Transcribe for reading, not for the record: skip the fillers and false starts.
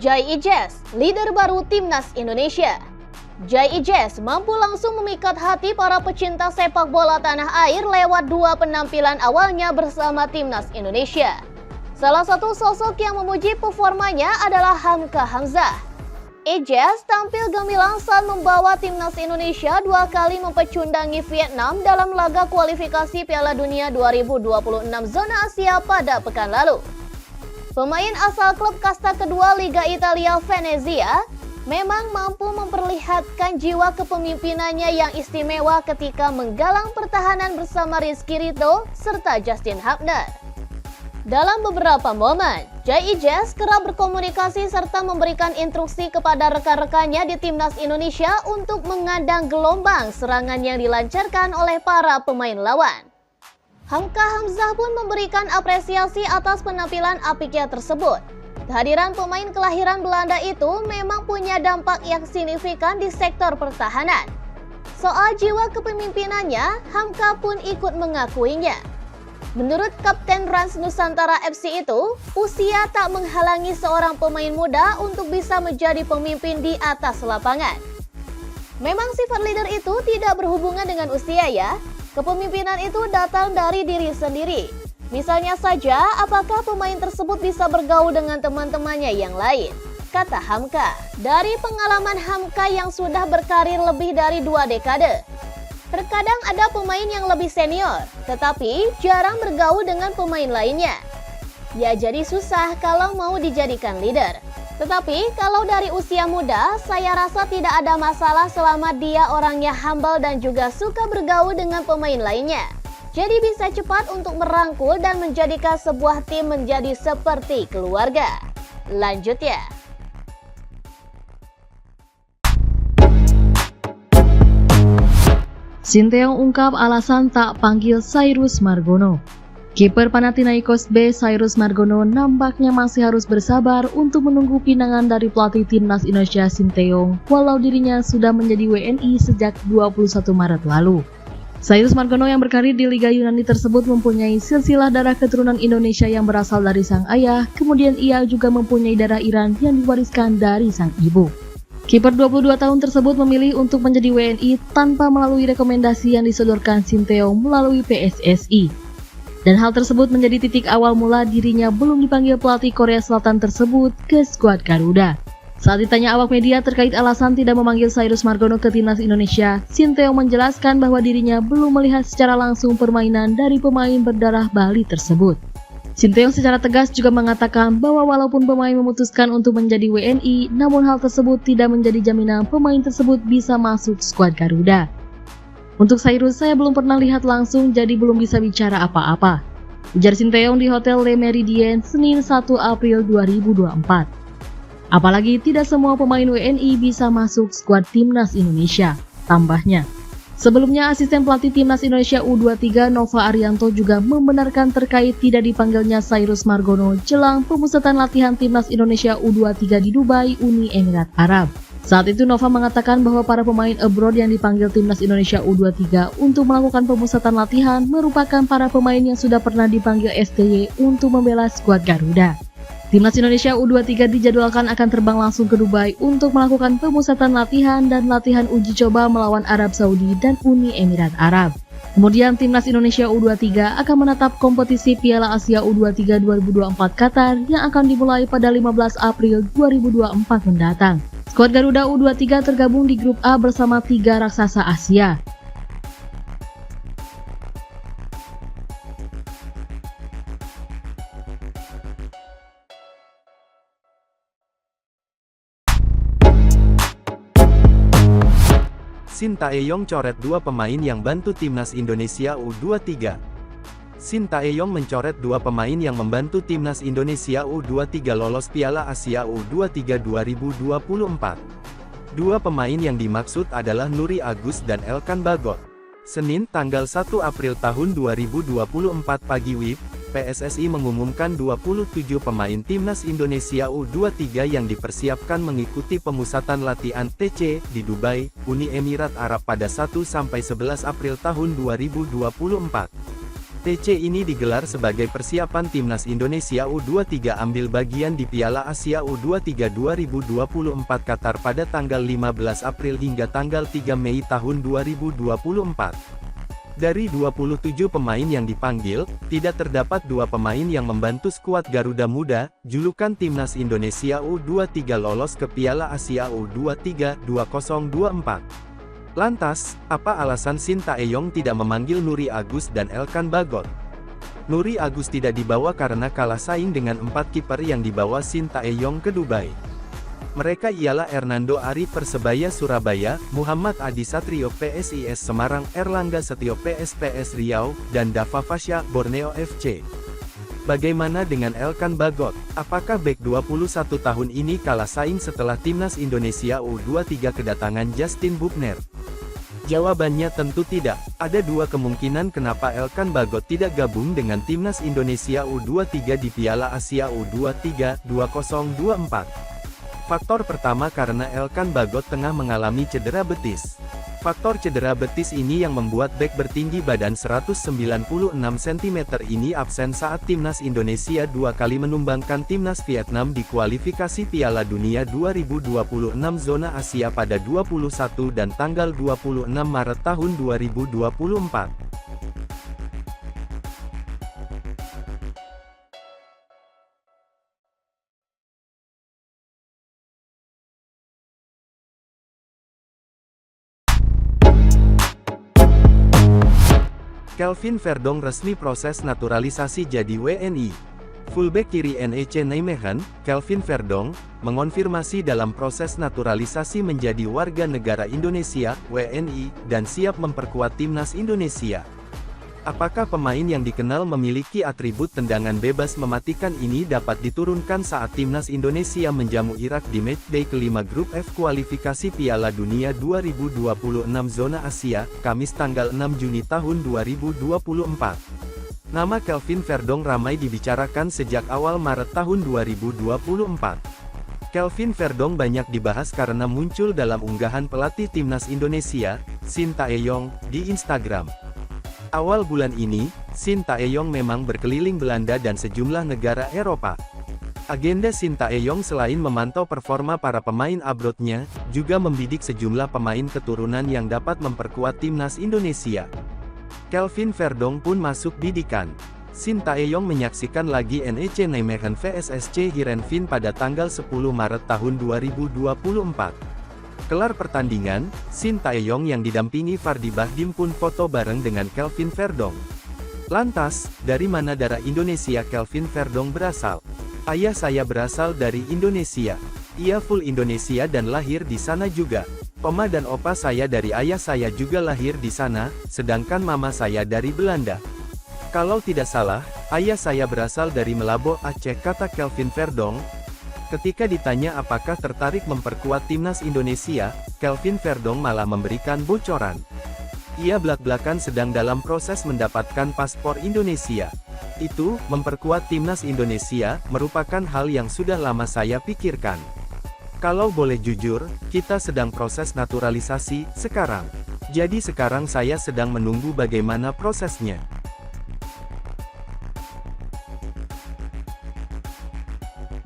Jai Ijes, leader baru Timnas Indonesia. Jai Ijes mampu langsung memikat hati para pecinta sepak bola tanah air lewat dua penampilan awalnya bersama Timnas Indonesia. Salah satu sosok yang memuji performanya adalah Hamka Hamzah. Ijes tampil gemilang saat membawa Timnas Indonesia dua kali mempecundangi Vietnam dalam laga kualifikasi Piala Dunia 2026 zona Asia pada pekan lalu. Pemain asal klub kasta kedua Liga Italia Venezia memang mampu memperlihatkan jiwa kepemimpinannya yang istimewa ketika menggalang pertahanan bersama Rizky Ridho serta Justin Hubner. Dalam beberapa momen, Jai Ijes kerap berkomunikasi serta memberikan instruksi kepada rekan-rekannya di Timnas Indonesia untuk mengadang gelombang serangan yang dilancarkan oleh para pemain lawan. Hamka Hamzah pun memberikan apresiasi atas penampilan apiknya tersebut. Kehadiran pemain kelahiran Belanda itu memang punya dampak yang signifikan di sektor pertahanan. Soal jiwa kepemimpinannya, Hamka pun ikut mengakuinya. Menurut Kapten Rans Nusantara FC itu, usia tak menghalangi seorang pemain muda untuk bisa menjadi pemimpin di atas lapangan. Memang sifat leader itu tidak berhubungan dengan usia ya. Kepemimpinan itu datang dari diri sendiri. Misalnya saja, apakah pemain tersebut bisa bergaul dengan teman-temannya yang lain? Kata Hamka, dari pengalaman Hamka yang sudah berkarir lebih dari 2 dekade. Terkadang ada pemain yang lebih senior, tetapi jarang bergaul dengan pemain lainnya. Ya jadi susah kalau mau dijadikan leader. Tetapi kalau dari usia muda, saya rasa tidak ada masalah selama dia orangnya humble dan juga suka bergaul dengan pemain lainnya. Jadi bisa cepat untuk merangkul dan menjadikan sebuah tim menjadi seperti keluarga. Lanjut ya. Sinteyong ungkap alasan tak panggil Cyrus Margono. Kiper Panathinaikos B, Cyrus Margono nampaknya masih harus bersabar untuk menunggu pinangan dari pelatih Timnas Indonesia Sinteyong walau dirinya sudah menjadi WNI sejak 21 Maret lalu. Cyrus Margono yang berkarir di Liga Yunani tersebut mempunyai silsilah darah keturunan Indonesia yang berasal dari sang ayah, kemudian ia juga mempunyai darah Iran yang diwariskan dari sang ibu. Kiper 22 tahun tersebut memilih untuk menjadi WNI tanpa melalui rekomendasi yang disodorkan Sinteyong melalui PSSI. Dan hal tersebut menjadi titik awal mula dirinya belum dipanggil pelatih Korea Selatan tersebut ke skuad Garuda. Saat ditanya awak media terkait alasan tidak memanggil Cyrus Margono ke Timnas Indonesia, Sinteyong menjelaskan bahwa dirinya belum melihat secara langsung permainan dari pemain berdarah Bali tersebut. Sinteyong secara tegas juga mengatakan bahwa walaupun pemain memutuskan untuk menjadi WNI, namun hal tersebut tidak menjadi jaminan pemain tersebut bisa masuk skuad Garuda. Untuk Cyrus, saya belum pernah lihat langsung jadi belum bisa bicara apa-apa, ujar Sinteyong di Hotel Le Méridien Senin 1 April 2024. Apalagi tidak semua pemain WNI bisa masuk skuad Timnas Indonesia, tambahnya. Sebelumnya, asisten pelatih Timnas Indonesia U23 Nova Arianto juga membenarkan terkait tidak dipanggilnya Cyrus Margono jelang pemusatan latihan Timnas Indonesia U23 di Dubai, Uni Emirat Arab. Saat itu Nova mengatakan bahwa para pemain abroad yang dipanggil Timnas Indonesia U23 untuk melakukan pemusatan latihan merupakan para pemain yang sudah pernah dipanggil STY untuk membela skuad Garuda. Timnas Indonesia U23 dijadwalkan akan terbang langsung ke Dubai untuk melakukan pemusatan latihan dan latihan uji coba melawan Arab Saudi dan Uni Emirat Arab. Kemudian Timnas Indonesia U23 akan menatap kompetisi Piala Asia U23 2024 Qatar yang akan dimulai pada 15 April 2024 mendatang. Skuad Garuda U23 tergabung di grup A bersama 3 raksasa Asia. Sinteyong coret 2 pemain yang bantu Timnas Indonesia U23. Sinteyong mencoret 2 pemain yang membantu Timnas Indonesia U23 lolos Piala Asia U23 2024. 2 pemain yang dimaksud adalah Nuri Agus dan Elkan Bagot. Senin tanggal 1 April tahun 2024 pagi WIB, PSSI mengumumkan 27 pemain Timnas Indonesia U23 yang dipersiapkan mengikuti pemusatan latihan TC di Dubai, Uni Emirat Arab pada 1-11 April tahun 2024. TC ini digelar sebagai persiapan Timnas Indonesia U23 ambil bagian di Piala Asia U23 2024 Qatar pada tanggal 15 April hingga tanggal 3 Mei tahun 2024. Dari 27 pemain yang dipanggil, tidak terdapat 2 pemain yang membantu skuad Garuda Muda, julukan Timnas Indonesia U23 lolos ke Piala Asia U23 2024. Lantas, apa alasan Sintayong tidak memanggil Nuri Agus dan Elkan Bagot? Nuri Agus tidak dibawa karena kalah saing dengan 4 kiper yang dibawa Sintayong ke Dubai. Mereka ialah Hernando Ari Persebaya Surabaya, Muhammad Adi Satrio PSIS Semarang, Erlangga Setio PSPS Riau, dan Dava Fasya Borneo FC. Bagaimana dengan Elkan Bagot? Apakah bek 21 tahun ini kalah saing setelah Timnas Indonesia U23 kedatangan Justin Bubner? Jawabannya tentu tidak. Ada 2 kemungkinan kenapa Elkan Bagot tidak gabung dengan Timnas Indonesia U23 di Piala Asia U23 2024. Faktor pertama karena Elkan Bagot tengah mengalami cedera betis. Faktor cedera betis ini yang membuat bek bertinggi badan 196 cm ini absen saat Timnas Indonesia 2 kali menumbangkan Timnas Vietnam di kualifikasi Piala Dunia 2026 zona Asia pada 21 dan tanggal 26 Maret tahun 2024. Kelvin Verdong resmi proses naturalisasi jadi WNI. Fullback kiri NEC Nijmegen, Kelvin Verdong, mengonfirmasi dalam proses naturalisasi menjadi warga negara Indonesia, WNI, dan siap memperkuat Timnas Indonesia. Apakah pemain yang dikenal memiliki atribut tendangan bebas mematikan ini dapat diturunkan saat Timnas Indonesia menjamu Irak di matchday kelima grup F kualifikasi Piala Dunia 2026 zona Asia, Kamis tanggal 6 Juni tahun 2024. Nama Kelvin Verdong ramai dibicarakan sejak awal Maret tahun 2024. Kelvin Verdong banyak dibahas karena muncul dalam unggahan pelatih Timnas Indonesia, Sintayong, di Instagram. Awal bulan ini, Sintayong memang berkeliling Belanda dan sejumlah negara Eropa. Agenda Sintayong selain memantau performa para pemain abroadnya, juga membidik sejumlah pemain keturunan yang dapat memperkuat Timnas Indonesia. Kelvin Verdong pun masuk bidikan. Sintayong menyaksikan lagi NEC Nijmegen vs SC Heerenveen pada tanggal 10 Maret tahun 2024. Kelar pertandingan, Sintayong yang didampingi Fardi Bahdim pun foto bareng dengan Kelvin Verdong. Lantas, dari mana darah Indonesia Kelvin Verdong berasal? Ayah saya berasal dari Indonesia. Ia full Indonesia dan lahir di sana juga. Oma dan opa saya dari ayah saya juga lahir di sana, sedangkan mama saya dari Belanda. Kalau tidak salah, ayah saya berasal dari Melabo, Aceh, kata Kelvin Verdong. Ketika ditanya apakah tertarik memperkuat Timnas Indonesia, Kelvin Verdong malah memberikan bocoran. Ia belak-belakan sedang dalam proses mendapatkan paspor Indonesia. Itu, memperkuat Timnas Indonesia, merupakan hal yang sudah lama saya pikirkan. Kalau boleh jujur, kita sedang proses naturalisasi, sekarang. Jadi sekarang saya sedang menunggu bagaimana prosesnya.